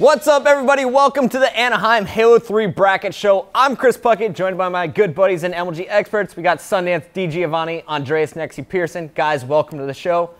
What's up, everybody? Welcome to the Anaheim Halo 3 Bracket Show. I'm Chris Puckett, joined by my good buddies and MLG experts. We got Sundance DiGiovanni, Andreas Pierson. Guys, welcome to the show.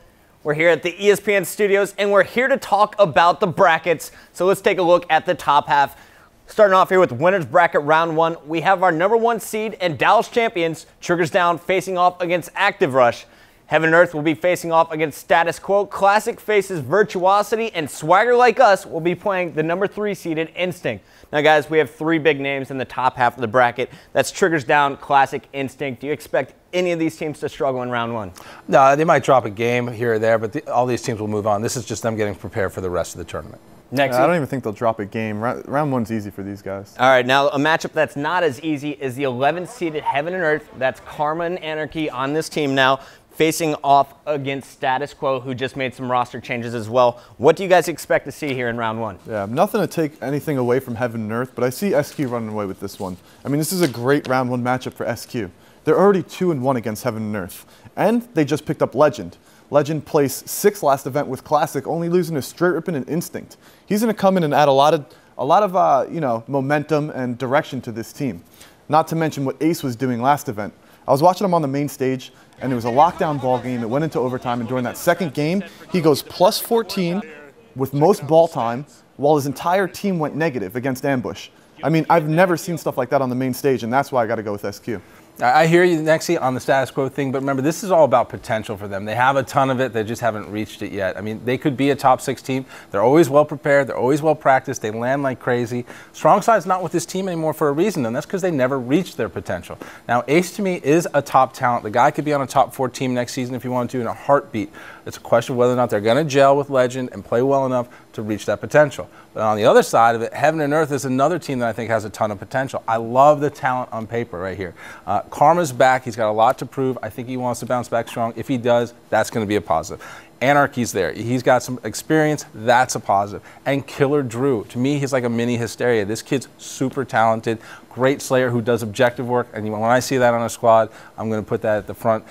We're here at the ESPN Studios, and we're here to talk about the brackets. So let's take a look at the top half. Starting off here with winners bracket round one, we have our number one seed and Dallas champions, Triggers Down, facing off against Active Rush. Heaven and Earth will be facing off against Status Quo. Classic faces Virtuosity, and Swagger Like Us will be playing the number 3 seeded Instinct. Now, guys, we have 3 big names in the top half of the bracket. That's Triggers Down, Classic, Instinct. Do you expect any of these teams to struggle in round one? No, they might drop a game here or there, but all these teams will move on. This is just them getting prepared for the rest of the tournament. I don't even think they'll drop a game. Round one's easy for these guys. All right, now a matchup that's not as easy is the 11th seeded Heaven and Earth. That's Karma and Anarchy on this team now, facing off against Status Quo, who just made some roster changes as well. What do you guys expect to see here in round one? Yeah, nothing to take anything away from Heaven and Earth, but I see SQ running away with this one. I mean, this is a great round one matchup for SQ. They're already 2-1 against Heaven and Earth, and they just picked up Legend. Legend placed 6th last event with Classic, only losing to Straight Rippin' and Instinct. He's going to come in and add a lot of momentum and direction to this team. Not to mention what Ace was doing last event. I was watching him on the main stage, and it was a lockdown ball game. It went into overtime, and during that second game, he goes plus 14 with most ball time, while his entire team went negative against Ambush. I mean, I've never seen stuff like that on the main stage, and that's why I got to go with SQ. I hear you, Nexie, on the Status Quo thing, but remember, this is all about potential for them. They have a ton of it. They just haven't reached it yet. I mean, they could be a top 6 team. They're always well prepared. They're always well practiced. They land like crazy. Strong Side's not with this team anymore for a reason, and that's because they never reached their potential. Now, Ace, to me, is a top talent. The guy could be on a top 4 team next season if he wanted to in a heartbeat. It's a question of whether or not they're going to gel with Legend and play well enough to reach that potential. But on the other side of it, Heaven and Earth is another team that I think has a ton of potential. I love the talent on paper right here. Karma's back. He's got a lot to prove. I think he wants to bounce back strong. If he does, that's going to be a positive. Anarchy's there. He's got some experience. That's a positive. And Killer Drew. To me, he's like a mini Hysteria. This kid's super talented, great Slayer who does objective work. And when I see that on a squad, I'm going to put that at the front.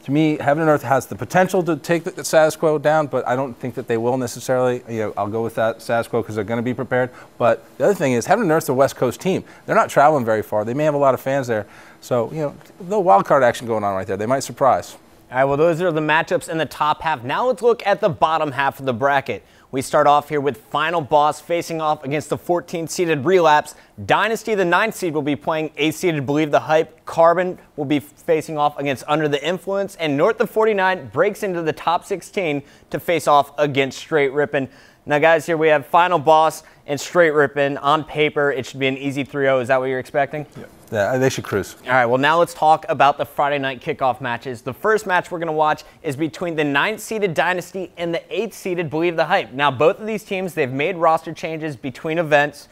To me, Heaven and Earth has the potential to take the Status Quo down, but I don't think that they will necessarily. I'll go with that Status Quo because they're going to be prepared. But the other thing is, Heaven and Earth's a West Coast team. They're not traveling very far. They may have a lot of fans there. So, a little wild card action going on right there. They might surprise. All right, well, those are the matchups in the top half. Now let's look at the bottom half of the bracket. We start off here with Final Boss facing off against the 14th-seeded Relapse. Dynasty, the 9th seed, will be playing 8th-seeded Believe the Hype. Carbon will be facing off against Under the Influence. And North of 49 breaks into the top 16 to face off against Straight Rippin'. Now, guys, here we have Final Boss and Straight Rippin'. On paper, it should be an easy 3-0. Is that what you're expecting? Yeah, they should cruise. All right, well, now let's talk about the Friday night kickoff matches. The first match we're going to watch is between the 9th-seeded Dynasty and the 8th-seeded Believe the Hype. Now, both of these teams, they've made roster changes between events.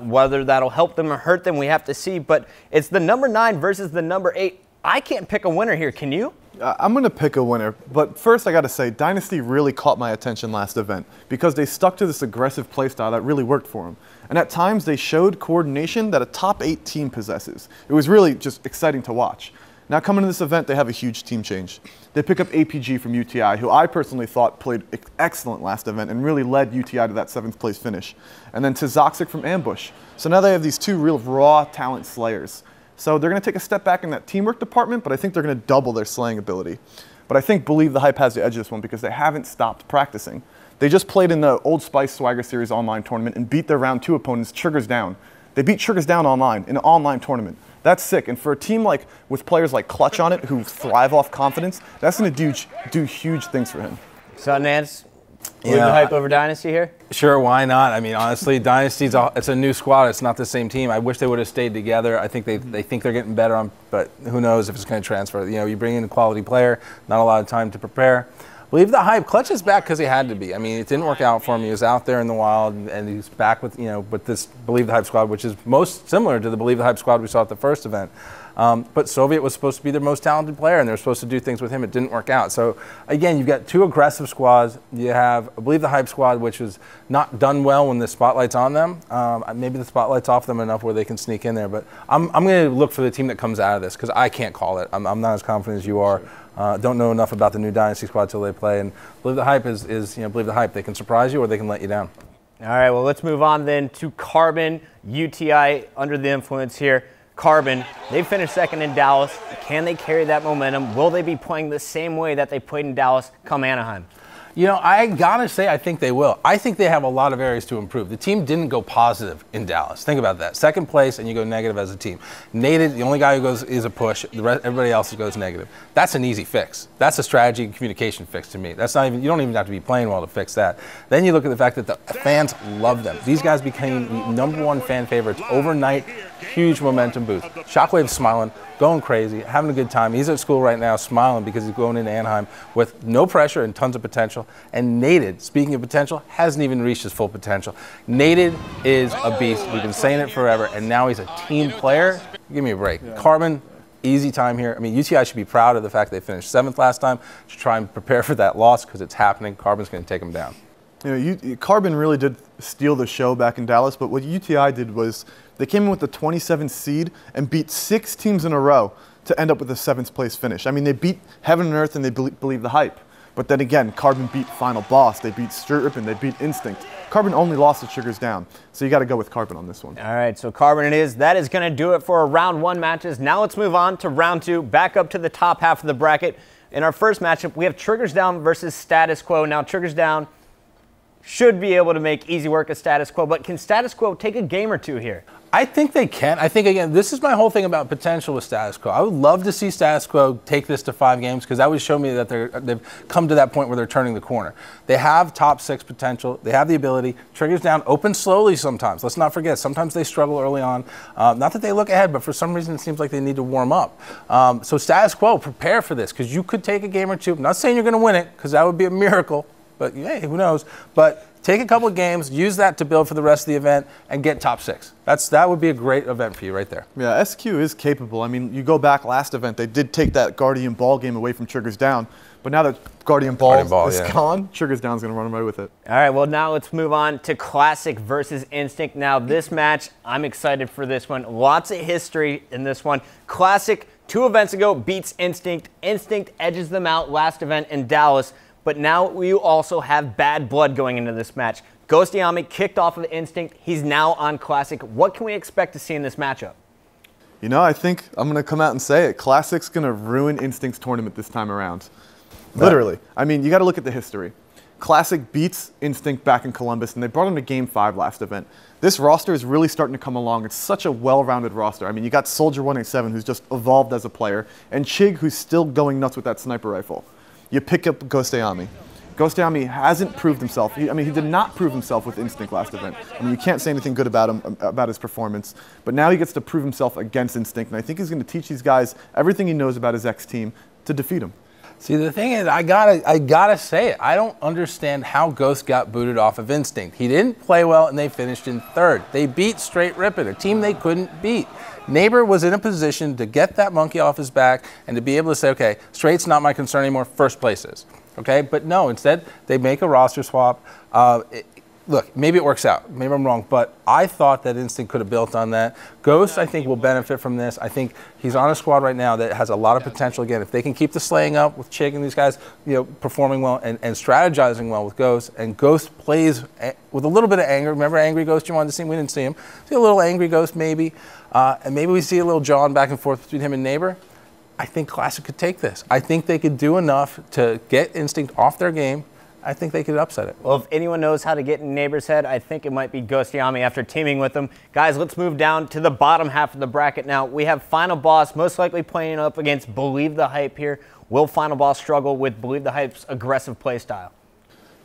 Whether that'll help them or hurt them, we have to see. But it's the number 9 versus the number 8. I can't pick a winner here. Can you? I'm going to pick a winner, but first I got to say, Dynasty really caught my attention last event because they stuck to this aggressive playstyle that really worked for them. And at times they showed coordination that a top 8 team possesses. It was really just exciting to watch. Now coming to this event, they have a huge team change. They pick up APG from UTI, who I personally thought played excellent last event and really led UTI to that 7th place finish. And then Tizoxic from Ambush. So now they have these 2 real raw talent slayers. So they're going to take a step back in that teamwork department, but I think they're going to double their slaying ability. But I think Believe the Hype has the edge of this one because they haven't stopped practicing. They just played in the Old Spice Swagger Series online tournament and beat their round 2 opponents, Triggers Down. They beat Triggers Down online in an online tournament. That's sick. And for a team with players like Clutch on it who thrive off confidence, that's going to do huge things for him. Sundance, Believe the Hype over Dynasty here? Sure, why not? I mean, honestly, Dynasty's it's a new squad. It's not the same team. I wish they would have stayed together. I think they think they're getting better, but who knows if it's going to transfer. You bring in a quality player, not a lot of time to prepare. Believe the Hype. Clutch is back because he had to be. I mean, it didn't work out for him. He was out there in the wild, and he's back with with this Believe the Hype squad, which is most similar to the Believe the Hype squad we saw at the first event. But Soviet was supposed to be their most talented player, and they were supposed to do things with him. It didn't work out. So, again, you've got 2 aggressive squads. You have a Believe the Hype squad, which was not done well when the spotlight's on them. Maybe the spotlight's off them enough where they can sneak in there. But I'm going to look for the team that comes out of this because I can't call it. I'm not as confident as you are. Don't know enough about the new Dynasty squad till they play. And Believe the Hype is Believe the Hype. They can surprise you or they can let you down. All right, well, let's move on then to Carbon, UTI under the influence here. Carbon, they finished second in Dallas. Can they carry that momentum? Will they be playing the same way that they played in Dallas come Anaheim? You know, I gotta say, I think they will. I think they have a lot of areas to improve. The team didn't go positive in Dallas. Think about that. Second place, and you go negative as a team. Nated, the only guy who goes is a push. Everybody else goes negative. That's an easy fix. That's a strategy and communication fix to me. That's not even. You don't even have to be playing well to fix that. Then you look at the fact that the fans love them. These guys became the #1 fan favorites overnight. Huge momentum boost. Shockwave's smiling, going crazy, having a good time. He's at school right now smiling because he's going into Anaheim with no pressure and tons of potential. And Nated, speaking of potential, hasn't even reached his full potential. Nated is a beast. We've been saying it forever, and now he's a team player. Give me a break. Yeah. Carbon, easy time here. I mean, UTI should be proud of the fact they finished 7th last time. Should try and prepare for that loss because it's happening. Carbon's going to take them down. You know, Carbon really did steal the show back in Dallas, but what UTI did was they came in with the 27th seed and beat 6 teams in a row to end up with a 7th place finish. I mean, they beat Heaven and Earth and they believe the hype. But then again, Carbon beat Final Boss, they beat Street Rippin', they beat Instinct. Carbon only lost to Sugars Down, so you got to go with Carbon on this one. All right, so Carbon it is. That is going to do it for our round 1 matches. Now let's move on to round 2, back up to the top half of the bracket. In our first matchup, we have Triggers Down versus Status Quo. Now, Triggers Down should be able to make easy work of Status Quo, but can Status Quo take a game or two here? I think they can. I think, again, this is my whole thing about potential with Status Quo. I would love to see Status Quo take this to 5 games because that would show me that they've come to that point where they're turning the corner. They have top 6 potential. They have the ability. Triggers Down open slowly sometimes. Let's not forget, sometimes they struggle early on. Not that they look ahead, but for some reason it seems like they need to warm up. So Status Quo, prepare for this because you could take a game or two. I'm not saying you're going to win it because that would be a miracle, but hey, who knows? But take a couple of games, use that to build for the rest of the event, and get top 6. That would be a great event for you right there. Yeah, SQ is capable. I mean, you go back last event, they did take that Guardian Ball game away from Triggers Down, but now that Guardian Ball is gone, Triggers Down's going to run away with it. All right, well, now let's move on to Classic versus Instinct. Now, this match, I'm excited for this one. Lots of history in this one. Classic, 2 events ago, beats Instinct. Instinct edges them out last event in Dallas. But now we also have bad blood going into this match. Ghostyami kicked off of Instinct. He's now on Classic. What can we expect to see in this matchup? You know, I think I'm going to come out and say it. Classic's going to ruin Instinct's tournament this time around. Literally. I mean, you got to look at the history. Classic beats Instinct back in Columbus, and they brought him to Game 5 last event. This roster is really starting to come along. It's such a well-rounded roster. I mean, you got Soldier 187, who's just evolved as a player, and Chig, who's still going nuts with that sniper rifle. You pick up Ghostyami. Ghostyami hasn't proved himself. He did not prove himself with Instinct last event. I mean, you can't say anything good about him, about his performance. But now he gets to prove himself against Instinct, and I think he's going to teach these guys everything he knows about his ex-team to defeat him. See, the thing is, I gotta say it. I don't understand how Ghost got booted off of Instinct. He didn't play well, and they finished in 3rd. They beat Straight Rippin', a team they couldn't beat. Neighbor was in a position to get that monkey off his back and to be able to say, okay, Straight's not my concern anymore, first place is. Okay, but no, instead they make a roster swap. Look, maybe it works out. Maybe I'm wrong, but I thought that Instinct could have built on that. Ghost, I think, will benefit from this. I think he's on a squad right now that has a lot of potential. Again, if they can keep the slaying up with Chig and these guys, performing well and strategizing well with Ghost, and Ghost plays with a little bit of anger. Remember Angry Ghost you wanted to see? We didn't see him. See a little Angry Ghost maybe, and maybe we see a little John back and forth between him and Neighbor. I think Classic could take this. I think they could do enough to get Instinct off their game. I think they could upset it. Well, if anyone knows how to get in Neighbor's head, I think it might be Ghostyami after teaming with him. Guys, let's move down to the bottom half of the bracket now. We have Final Boss most likely playing up against Believe the Hype here. Will Final Boss struggle with Believe the Hype's aggressive play style?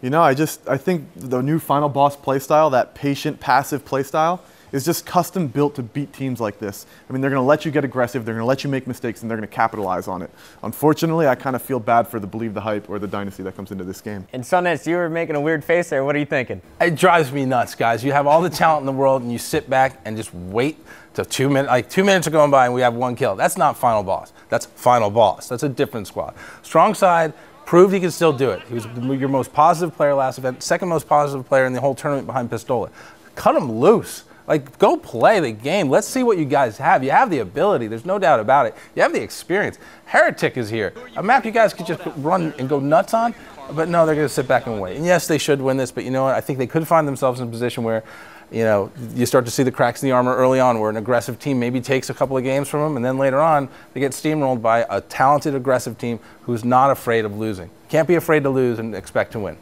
You know, I think the new Final Boss play style, that patient, passive play style, is just custom built to beat teams like this. I mean, they're going to let you get aggressive, they're going to let you make mistakes, and they're going to capitalize on it. Unfortunately, I kind of feel bad for the Believe the Hype or the Dynasty that comes into this game. And Sundance, you were making a weird face there. What are you thinking? It drives me nuts, guys. You have all the talent in the world, and you sit back and just wait till 2 minutes. Like 2 minutes are going by, and we have 1 kill. That's not Final Boss. That's Final Boss. That's a different squad. Strong side proved he can still do it. He was your most positive player last event, second most positive player in the whole tournament behind Pistola. Cut him loose. Like, go play the game. Let's see what you guys have. You have the ability. There's no doubt about it. You have the experience. Heretic is here. A map you guys could just run and go nuts on, but no, they're going to sit back and wait. And yes, they should win this, but you know what? I think they could find themselves in a position where, you know, you start to see the cracks in the armor early on, where an aggressive team maybe takes a couple of games from them, and then later on they get steamrolled by a talented, aggressive team who's not afraid of losing. Can't be afraid to lose and expect to win.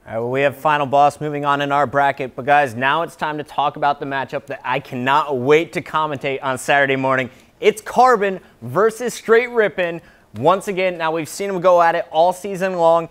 All right, well, we have final boss moving on in our bracket, but guys, now it's time to talk about the matchup that I cannot wait to commentate on Saturday morning. It's Carbon versus Straight Rippin'. Once again, now we've seen them go at it all season long.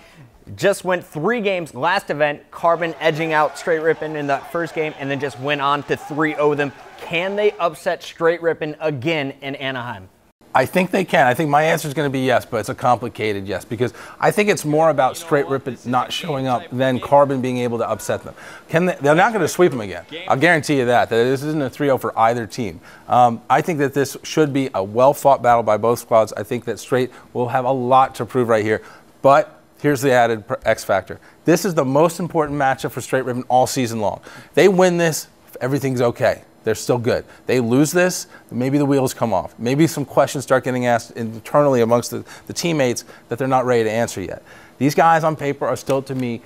Just went 3 games last event, Carbon edging out Straight Rippin' in that first game, and then just went on to 3-0 them. Can they upset Straight Rippin' again in Anaheim? I think they can. I think my answer is going to be yes, but it's a complicated yes, because I think it's more about Straight Rippin' not showing up than Carbon being able to upset them. They're not going to sweep them again. I'll guarantee you that this isn't a 3-0 for either team. I think that this should be a well-fought battle by both squads. I think that Straight will have a lot to prove right here, but here's the added X factor. This is the most important matchup for Straight Rippin' all season long. They win this, everything's okay. They're still good. They lose this, maybe the wheels come off. Maybe some questions start getting asked internally amongst the teammates that they're not ready to answer yet. These guys on paper are still, to me,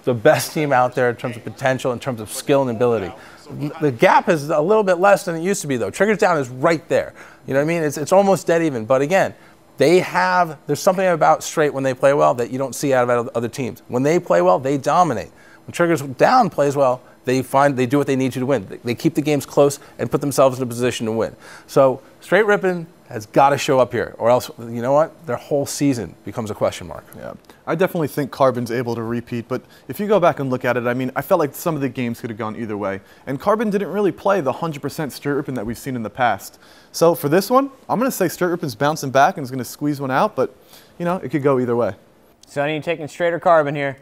the best team out there in terms of potential, in terms of skill and ability. The gap is a little bit less than it used to be, though. Triggers Down is right there. You know what I mean? It's almost dead even. But again, there's something about Straight when they play well that you don't see out of other teams. When they play well, they dominate. When Triggers Down plays well, they do what they need to win. They keep the games close and put themselves in a position to win. So Straight Rippin' has got to show up here, or else, you know what? Their whole season becomes a question mark. Yeah, I definitely think Carbon's able to repeat, but if you go back and look at it, I mean, I felt like some of the games could have gone either way. And Carbon didn't really play the 100% Straight Rippin' that we've seen in the past. So for this one, I'm going to say Straight Rippin's bouncing back and is going to squeeze one out, but, you know, it could go either way. Sonny, you taking Straight or Carbon here?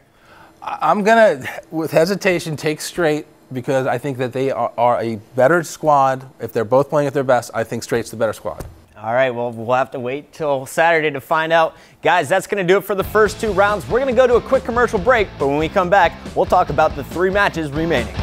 I'm going to, with hesitation, take Straight, because I think that they are a better squad. If they're both playing at their best, I think Straight's the better squad. All right, well, we'll have to wait till Saturday to find out. Guys, that's going to do it for the first 2 rounds. We're going to go to a quick commercial break, but when we come back, we'll talk about the 3 matches remaining.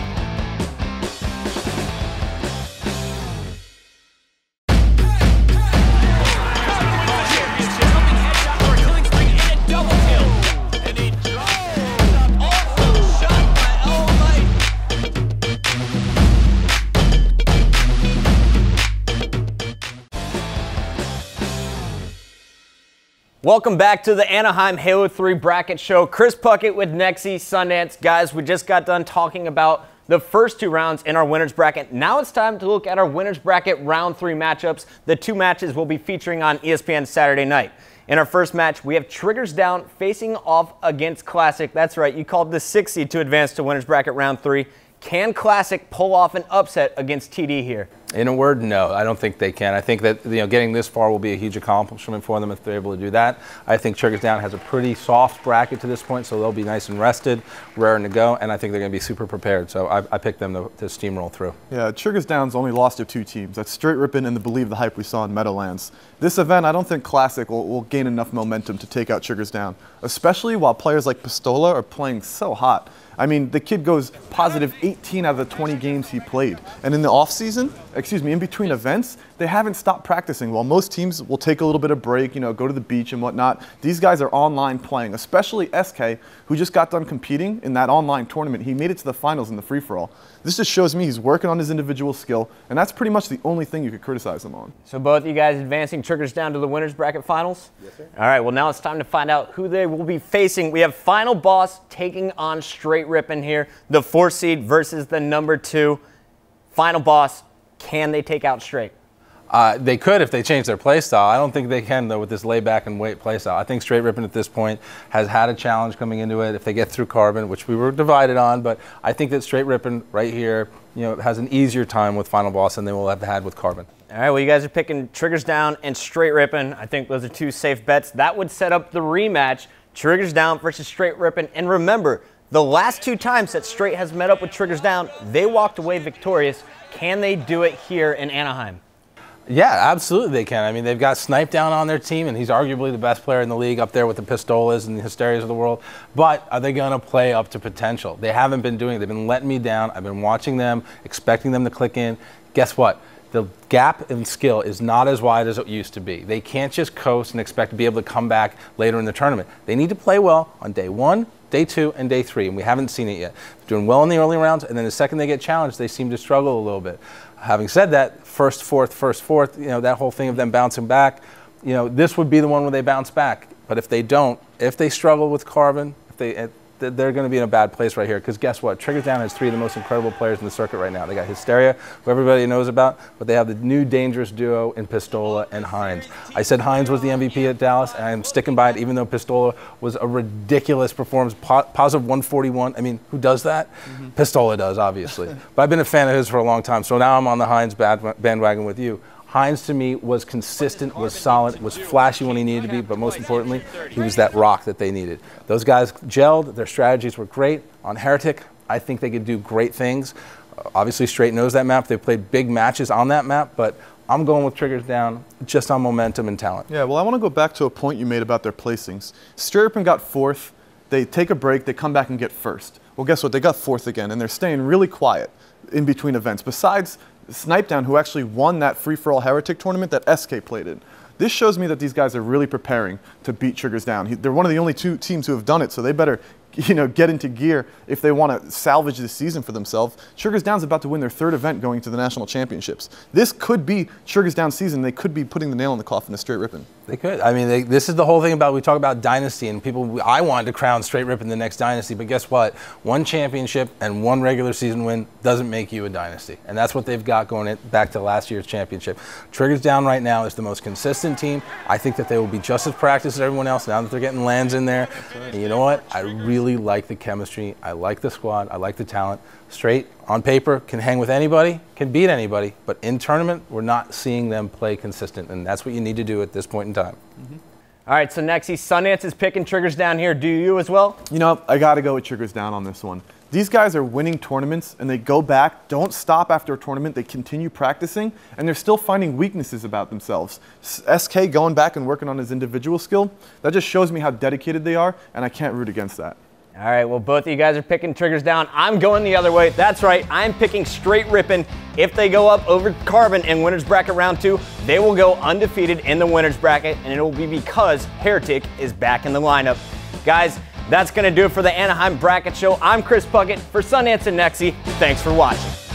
Welcome back to the Anaheim Halo 3 Bracket Show. Chris Puckett with Nexi Sundance. Guys, we just got done talking about the first 2 rounds in our winner's bracket. Now it's time to look at our winner's bracket round 3 matchups. The 2 matches we'll be featuring on ESPN Saturday night. In our first match, we have Triggers Down facing off against Classic. That's right, you called the 6 seed to advance to winner's bracket round 3. Can Classic pull off an upset against TD here? In a word, no. I don't think they can. I think that getting this far will be a huge accomplishment for them if they're able to do that. I think Triggers Down has a pretty soft bracket to this point, so they'll be nice and rested, raring to go, and I think they're going to be super prepared. So I picked them to steamroll through. Yeah, Triggers Down's only lost to 2 teams. That's Straight Rippin' and the Believe the Hype we saw in Meadowlands. This event, I don't think Classic will gain enough momentum to take out Triggers Down, especially while players like Pistola are playing so hot. I mean, the kid goes positive 18 out of the 20 games he played. And in the off-season, in between events, they haven't stopped practicing. While most teams will take a little bit of break, you know, go to the beach and whatnot, these guys are online playing, especially SK, who just got done competing in that online tournament. He made it to the finals in the free-for-all. This just shows me he's working on his individual skill, and that's pretty much the only thing you could criticize him on. So both you guys advancing Triggers Down to the winner's bracket finals? Yes, sir. All right, well, now it's time to find out who they will be facing. We have Final Boss taking on Straight Rippin' here, the 4 seed versus the number 2. Final Boss, can they take out Straight? They could if they change their play style. I don't think they can, though, with this lay back and wait play style. I think Straight Rippin' at this point has had a challenge coming into it if they get through Carbon, which we were divided on, but I think that Straight Rippin' right here, you know, has an easier time with Final Boss than they will have had with Carbon. All right, well, you guys are picking Triggers Down and Straight Rippin'. I think those are 2 safe bets. That would set up the rematch, Triggers Down versus Straight Rippin'. And remember, the last 2 times that Straight has met up with Triggers Down, they walked away victorious. Can they do it here in Anaheim? Yeah, absolutely they can. I mean, they've got Snipe down on their team, and he's arguably the best player in the league up there with the Pistolas and the Hysterias of the world. But are they going to play up to potential? They haven't been doing it. They've been letting me down. I've been watching them, expecting them to click in. Guess what? The gap in skill is not as wide as it used to be. They can't just coast and expect to be able to come back later in the tournament. They need to play well on day 1, day 2, and day 3, and we haven't seen it yet. They're doing well in the early rounds, and then the second they get challenged, they seem to struggle a little bit. Having said that, first, fourth, you know, that whole thing of them bouncing back, you know, this would be the one where they bounce back. But if they don't, if they struggle with Carvin, they're going to be in a bad place right here. Because guess what? Triggers Down has 3 of the most incredible players in the circuit right now. They got Hysteria, who everybody knows about, but they have the new dangerous duo in Pistola and Hines. I said Hines was the MVP at Dallas, and I'm sticking by it, even though Pistola was a ridiculous performance, positive 141. I mean, who does that? Pistola does, obviously. But I've been a fan of his for a long time, so now I'm on the Hines bandwagon with you. Hines, to me, was consistent, was solid, was flashy when he needed to be, but most importantly, he was that rock that they needed. Those guys gelled. Their strategies were great. On Heretic, I think they could do great things. Obviously, Straight knows that map. They played big matches on that map, but I'm going with Triggers Down just on momentum and talent. Yeah, well, I want to go back to a point you made about their placings. Straight Rippin got 4th. They take a break. They come back and get 1st. Well, guess what? They got 4th again, and they're staying really quiet in between events. Besides Snipe Down, who actually won that free-for-all Heretic tournament that SK played in. This shows me that these guys are really preparing to beat Triggers Down. They're one of the only 2 teams who have done it, so they better, you know, get into gear if they want to salvage this season for themselves. Triggers Down's about to win their 3rd event going to the national championships. This could be Triggers Down season. They could be putting the nail in the coffin of Straight Rippin. They could. I mean, this is the whole thing about, we talk about dynasty, and people, I wanted to crown Straight Rippin the next dynasty, but guess what? 1 championship and 1 regular season win doesn't make you a dynasty. And that's what they've got going back to last year's championship. Triggers Down right now is the most consistent team. I think that they will be just as practiced as everyone else now that they're getting lands in there. And you know what? I really like the chemistry. I like the squad. I like the talent. Straight, on paper, can hang with anybody, can beat anybody, but in tournament, we're not seeing them play consistent, and that's what you need to do at this point in time. All right, so Nexy, Sundance is picking Triggers Down here. Do you as well? You know, I got to go with Triggers Down on this one. These guys are winning tournaments, and they go back, don't stop after a tournament, they continue practicing, and they're still finding weaknesses about themselves. SK going back and working on his individual skill, that just shows me how dedicated they are, and I can't root against that. All right, well, both of you guys are picking Triggers Down. I'm going the other way. That's right, I'm picking Straight Rippin. If they go up over Carvin in Winners Bracket Round 2, they will go undefeated in the Winners Bracket, and it will be because Heretic is back in the lineup. Guys, that's going to do it for the Anaheim Bracket Show. I'm Chris Puckett for Sundance and Nexy. Thanks for watching.